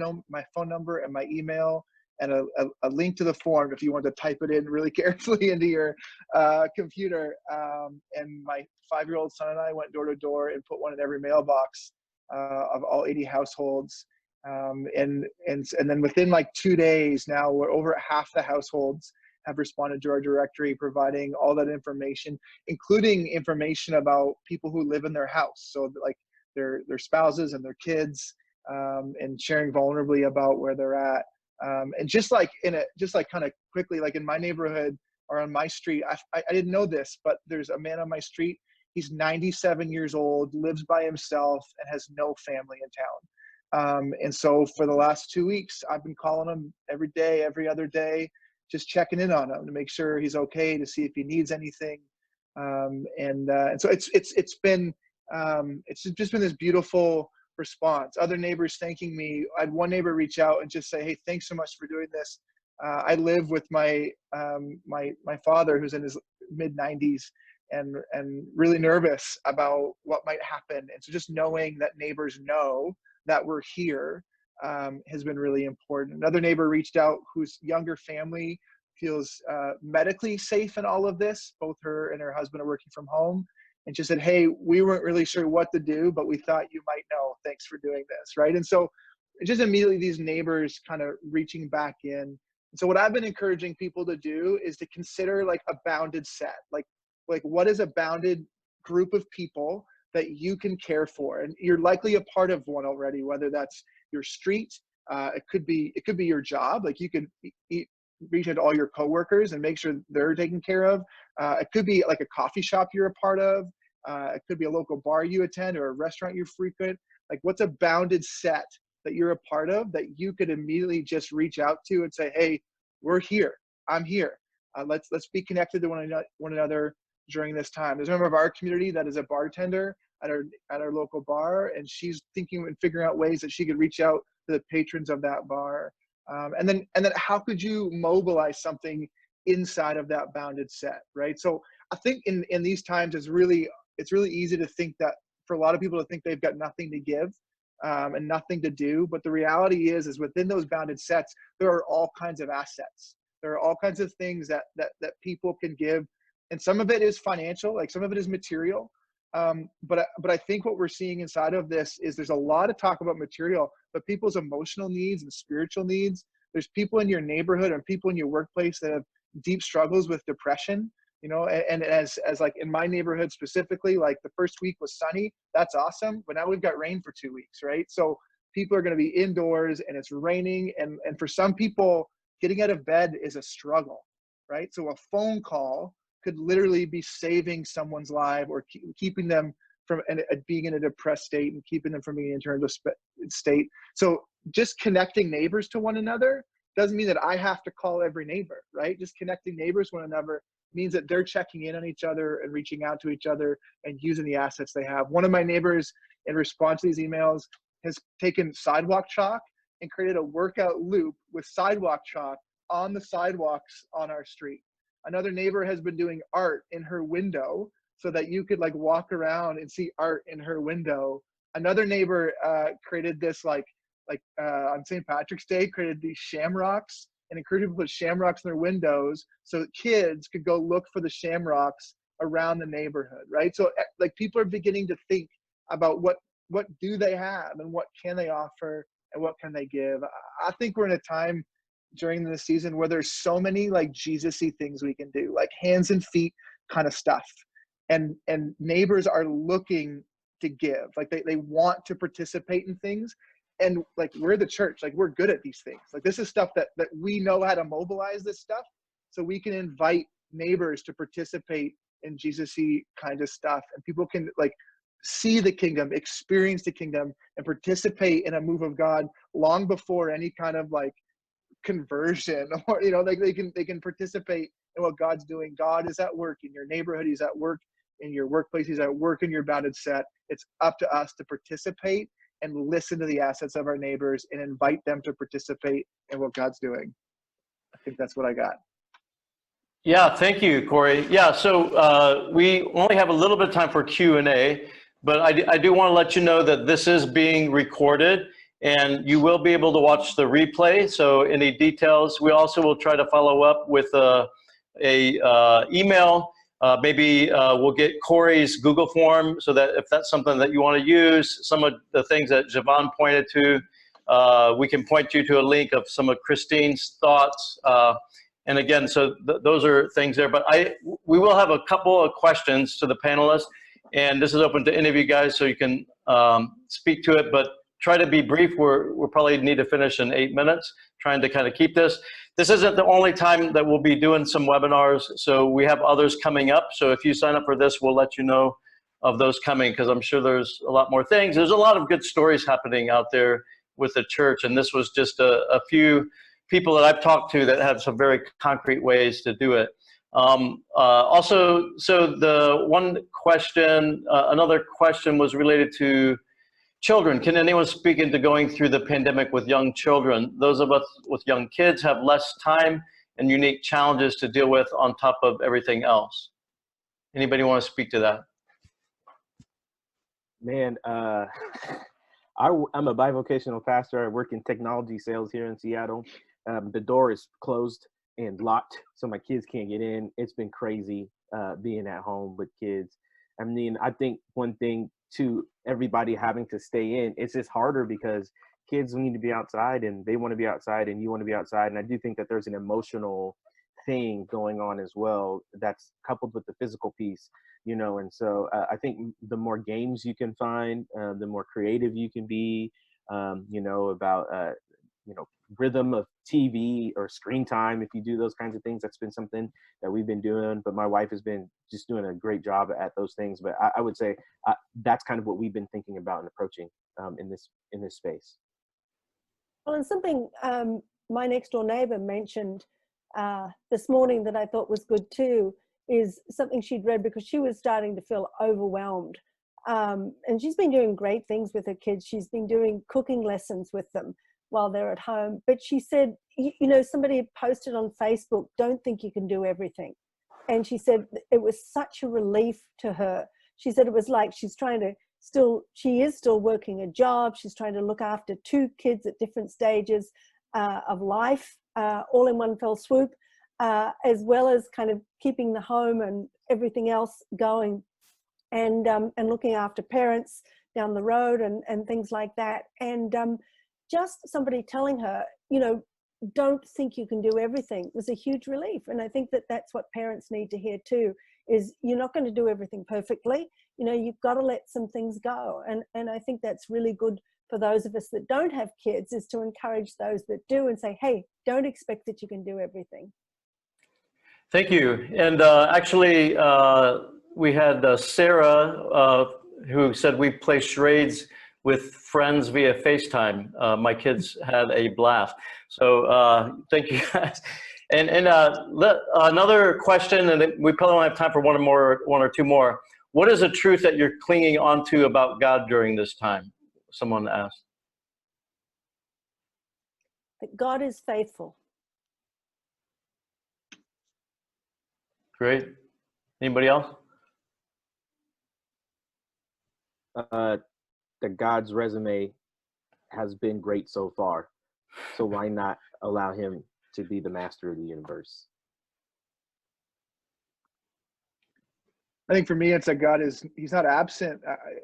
phone number and my email, and a link to the form if you want to type it in really carefully into your computer. And my 5-year-old son and I went door to door and put one in every mailbox of all 80 households. And then within like 2 days now, we're over half the households have responded to our directory, providing all that information, including information about people who live in their house. So like their spouses and their kids, and sharing vulnerably about where they're at. And just like kind of quickly, like in my neighborhood or on my street, I didn't know this, but there's a man on my street. He's 97 years old, lives by himself, and has no family in town. And so for the last 2 weeks, I've been calling him every day, every other day, just checking in on him to make sure he's okay, to see if he needs anything. And so it's just been this beautiful response. Other neighbors thanking me. I had one neighbor reach out and just say, "Hey, thanks so much for doing this. I live with my father, who's in his mid-90s, and really nervous about what might happen." And so just knowing that neighbors know that we're here has been really important. Another neighbor reached out whose younger family feels medically safe in all of this. Both her and her husband are working from home, and just said, "Hey, we weren't really sure what to do, but we thought you might know. Thanks for doing this," right? And so just immediately these neighbors kind of reaching back in. And so what I've been encouraging people to do is to consider like a bounded set, like what is a bounded group of people that you can care for, and you're likely a part of one already, whether that's your street, it could be your job. Like you could reach out to all your coworkers and make sure they're taken care of. It could be like a coffee shop you're a part of. It could be a local bar you attend or a restaurant you frequent. Like, what's a bounded set that you're a part of that you could immediately just reach out to and say, hey, we're here. I'm here. Let's be connected to one another during this time. There's a member of our community that is a bartender at our local bar, and she's thinking and figuring out ways that she could reach out to the patrons of that bar. And then how could you mobilize something inside of that bounded set, right? So I think in these times, it's really easy to think that, for a lot of people, to think they've got nothing to give and nothing to do. But the reality is within those bounded sets, there are all kinds of assets. There are all kinds of things that people can give. And some of it is financial, like some of it is material. But I think what we're seeing inside of this is there's a lot of talk about material, but people's emotional needs and spiritual needs. There's people in your neighborhood and people in your workplace that have deep struggles with depression, you know, and as like in my neighborhood specifically, like the first week was sunny. That's awesome. But now we've got rain for 2 weeks, right? So people are going to be indoors and it's raining. And for some people, getting out of bed is a struggle, right? So a phone call could literally be saving someone's life or keeping them from being in a depressed state and keeping them from being in a terminal state. So just connecting neighbors to one another doesn't mean that I have to call every neighbor, right? Just connecting neighbors to one another means that they're checking in on each other and reaching out to each other and using the assets they have. One of my neighbors, in response to these emails, has taken sidewalk chalk and created a workout loop with sidewalk chalk on the sidewalks on our street. Another neighbor has been doing art in her window so that you could like walk around and see art in her window. Another neighbor created this like on St. Patrick's Day, created these shamrocks and encouraged people to put shamrocks in their windows so that kids could go look for the shamrocks around the neighborhood, right? So like people are beginning to think about what do they have and what can they offer and what can they give. I think we're in a time during this season where there's so many like Jesus-y things we can do, like hands and feet kind of stuff. And neighbors are looking to give, like they want to participate in things. And like, we're the church, like we're good at these things. Like this is stuff that we know how to mobilize this stuff. So we can invite neighbors to participate in Jesus-y kind of stuff. And people can like see the kingdom, experience the kingdom, and participate in a move of God long before any kind of like conversion, or you know, like they can participate in what God's doing. God is at work in your neighborhood. He's at work in your workplace. He's at work in your bounded set. It's up to us to participate and listen to the assets of our neighbors and invite them to participate in what God's doing. I think that's what I got. Yeah, thank you, Cory. Yeah, so we only have a little bit of time for Q&A, but I do want to let you know that this is being recorded and you will be able to watch the replay. So any details, we also will try to follow up with a email. Maybe we'll get Cory's Google form so that if that's something that you want to use, some of the things that Jevon pointed to, we can point you to a link of some of Christine's thoughts. And again, so those are things there, but we will have a couple of questions to the panelists, and this is open to any of you guys, so you can speak to it, but try to be brief. We'll probably need to finish in 8 minutes, trying to kind of keep this. This isn't the only time that we'll be doing some webinars, so we have others coming up. So if you sign up for this, we'll let you know of those coming, because I'm sure there's a lot more things. There's a lot of good stories happening out there with the church, and this was just a few people that I've talked to that have some very concrete ways to do it. Also, so the one question, another question was related to children. Can anyone speak into going through the pandemic with young children? Those of us with young kids have less time and unique challenges to deal with on top of everything else. Anybody want to speak to that? Man, I'm a bivocational pastor. I work in technology sales here in Seattle. The door is closed and locked, so my kids can't get in. It's been crazy being at home with kids. I mean, I think one thing to everybody having to stay in, it's just harder because kids need to be outside and they want to be outside and you want to be outside. And I do think that there's an emotional thing going on as well that's coupled with the physical piece, you know. And so I think the more games you can find, the more creative you can be, you know, about, you know, rhythm of TV or screen time, if you do those kinds of things. That's been something that we've been doing, but my wife has been just doing a great job at those things. But I would say that's kind of what we've been thinking about and approaching in this space. Well, and something my next door neighbor mentioned this morning that I thought was good too is something she'd read because she was starting to feel overwhelmed. And she's been doing great things with her kids. She's been doing cooking lessons with them while they're at home. But she said, you know, somebody had posted on Facebook, don't think you can do everything. And she said it was such a relief to her. She said it was like she's trying to she is still working a job. She's trying to look after 2 kids at different stages of life, all in one fell swoop, as well as kind of keeping the home and everything else going, and looking after parents down the road and things like that. And just somebody telling her, you know, don't think you can do everything was a huge relief. And I think that that's what parents need to hear too, is you're not going to do everything perfectly. You know, you've got to let some things go. And I think that's really good for those of us that don't have kids, is to encourage those that do and say, hey, don't expect that you can do everything. Thank you. And actually, we had Sarah who said we play charades with friends via FaceTime. My kids had a blast. So thank you guys. And another question, and we probably don't have time for one or two more. What is a truth that you're clinging onto about God during this time? Someone asked. That God is faithful. Great. Anybody else? That God's resume has been great so far. So why not allow him to be the master of the universe? I think for me, it's that God he's not absent.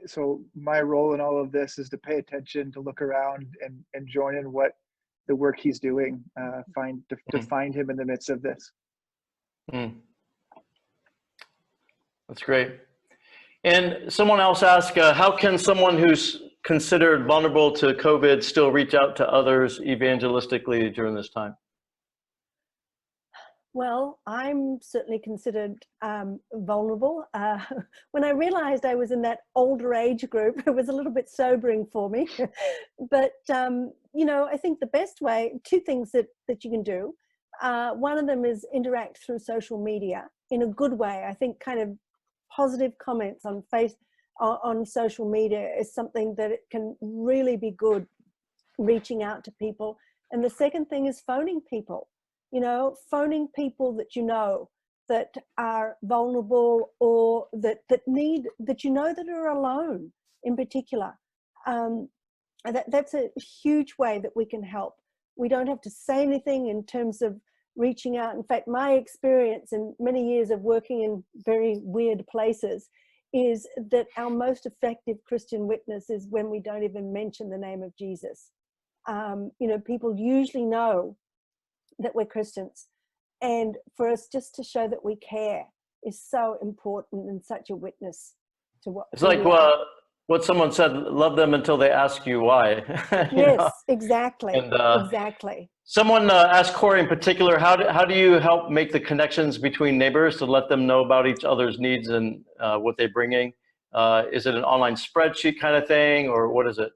So my role in all of this is to pay attention, to look around and join in what the work he's doing, to find him in the midst of this. That's great. And someone else asked, how can someone who's considered vulnerable to COVID still reach out to others evangelistically during this time? Well, I'm certainly considered vulnerable. When I realized I was in that older age group, it was a little bit sobering for me. But, you know, I think the best way, 2 things that you can do. One of them is interact through social media in a good way. I think kind of positive comments on social media is something that it can really be good, reaching out to people. And the second thing is phoning people. You know, phoning people that you know that are vulnerable, or that you know that are alone in particular. That's a huge way that we can help. We don't have to say anything in terms of reaching out. In fact, my experience in many years of working in very weird places is that our most effective Christian witness is when we don't even mention the name of Jesus. You know, people usually know that we're Christians, and for us just to show that we care is so important and such a witness to what it's like what someone said, love them until they ask you why. Yes, know? exactly. And, exactly. Someone asked Cory in particular, how do you help make the connections between neighbors to let them know about each other's needs and what they're bringing? Is it an online spreadsheet kind of thing, or what is it?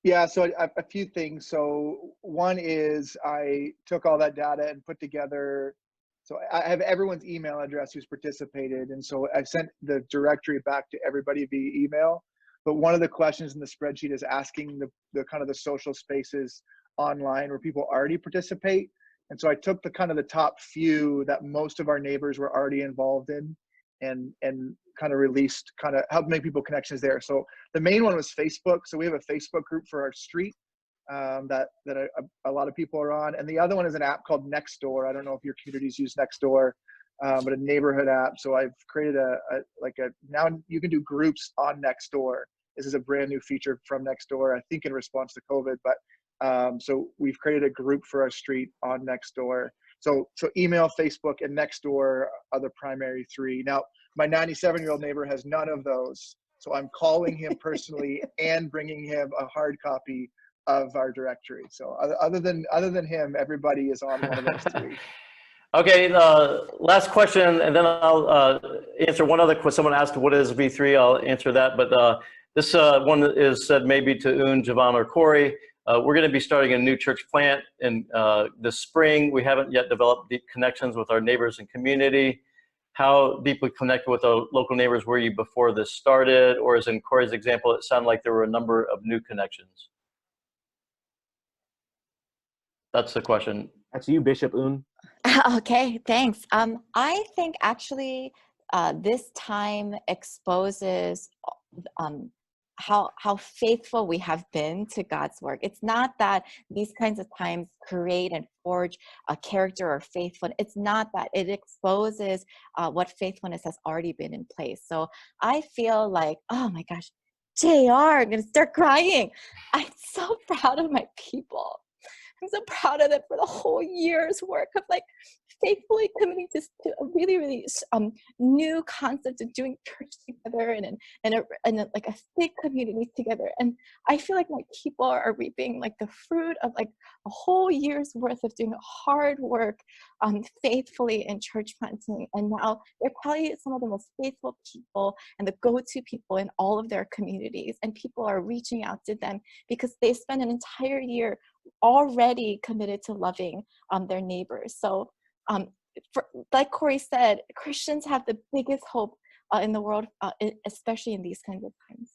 Yeah, so a few things. So one is I took all that data and put together, so I have everyone's email address who's participated. And so I've sent the directory back to everybody via email. But one of the questions in the spreadsheet is asking the kind of the social spaces online where people already participate. And so I took the kind of the top few that most of our neighbors were already involved in, and kind of released, kind of helped make people connections there. So the main one was Facebook. So we have a Facebook group for our street that a lot of people are on. And the other one is an app called Nextdoor. I don't know if your communities use Nextdoor, but a neighborhood app. So I've created now you can do groups on Nextdoor. This is a brand new feature from Nextdoor, I think in response to COVID, but so we've created a group for our street on Nextdoor. So email, Facebook, and Nextdoor are the primary 3. Now, my 97-year-old neighbor has none of those. So I'm calling him personally and bringing him a hard copy of our directory. So other than him, everybody is on one of those three. Okay, last question, and then I'll answer one other question. Someone asked, what is V3? I'll answer that, but this one is said maybe to Un, Jevon, or Cory. We're going to be starting a new church plant in this spring. We haven't yet developed deep connections with our neighbors and community. How deeply connected with our local neighbors were you before this started? Or as in Cory's example, it sounded like there were a number of new connections. That's the question. That's you, Bishop Un. Okay, thanks. I think actually this time exposes how faithful we have been to God's work. It's not that these kinds of times create and forge a character or faithfulness. It's not that. It exposes what faithfulness has already been in place. So I feel like, oh my gosh, JR, I'm going to start crying. I'm so proud of my people. I'm so proud of them for the whole year's work of like faithfully committing to a really, really new concept of doing church together and like a big community together. And I feel like my people are reaping like the fruit of like a whole year's worth of doing hard work faithfully in church planting. And now they're probably some of the most faithful people and the go-to people in all of their communities. And people are reaching out to them because they spend an entire year already committed to loving their neighbors. So like Cory said, Christians have the biggest hope in the world, especially in these kinds of times.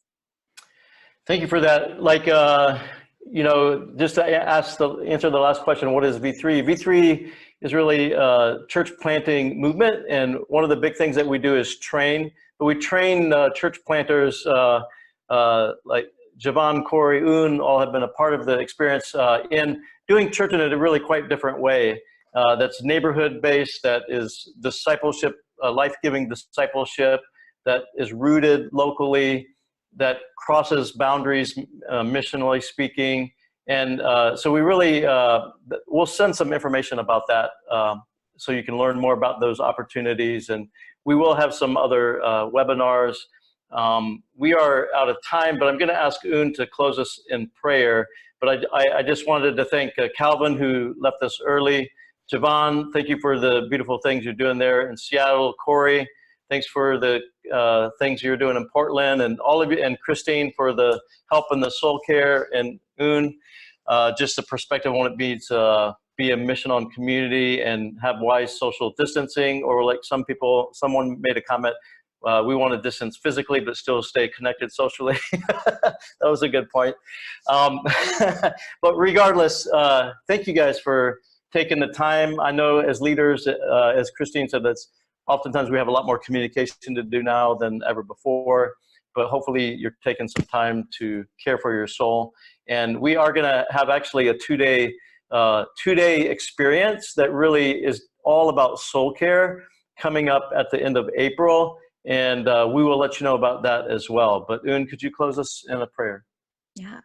Thank you for that. Like, you know, just to answer the last question, what is V3? V3 is really a church planting movement. And one of the big things that we do is train. But we train church planters like Jevon, Cory, Un, all have been a part of the experience in doing church in a really quite different way. That's neighborhood-based, that is discipleship, life-giving discipleship, that is rooted locally, that crosses boundaries, missionally speaking. And so we really, we'll send some information about that so you can learn more about those opportunities. And we will have some other webinars. We are out of time, but I'm going to ask Un to close us in prayer. But I just wanted to thank Kalvin, who left us early. Jevon, thank you for the beautiful things you're doing there in Seattle. Cory, thanks for the things you're doing in Portland, and all of you, and Christine for the help in the soul care, and Un, just the perspective on what it means to be a mission on community and have wise social distancing, or like someone made a comment, we want to distance physically, but still stay connected socially. That was a good point. But regardless, thank you guys for taking the time. I know as leaders, as Christine said, that's oftentimes we have a lot more communication to do now than ever before, but hopefully you're taking some time to care for your soul. And we are going to have actually a two-day experience that really is all about soul care coming up at the end of April. And we will let you know about that as well. But Un, could you close us in a prayer? Yeah.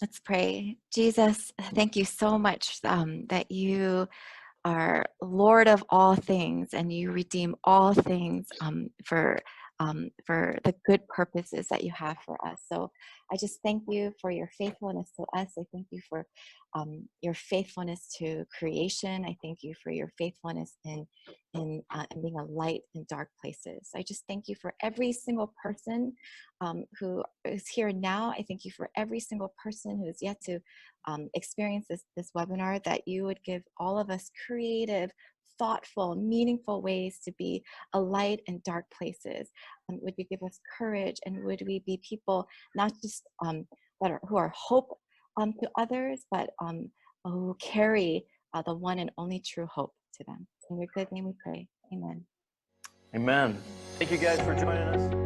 Let's pray. Jesus, thank you so much that you are Lord of all things and you redeem all things for the good purposes that you have for us. So I just thank you for your faithfulness to us. I thank you for your faithfulness to creation. I thank you for your faithfulness in being a light in dark places. I just thank you for every single person who is here now. I thank you for every single person who is yet to experience this webinar, that you would give all of us creative, thoughtful, meaningful ways to be a light in dark places. Would you give us courage, and would we be people not just who are hope to others, but who carry the one and only true hope to them. In your good name we pray. Amen. Amen. Thank you guys for joining us.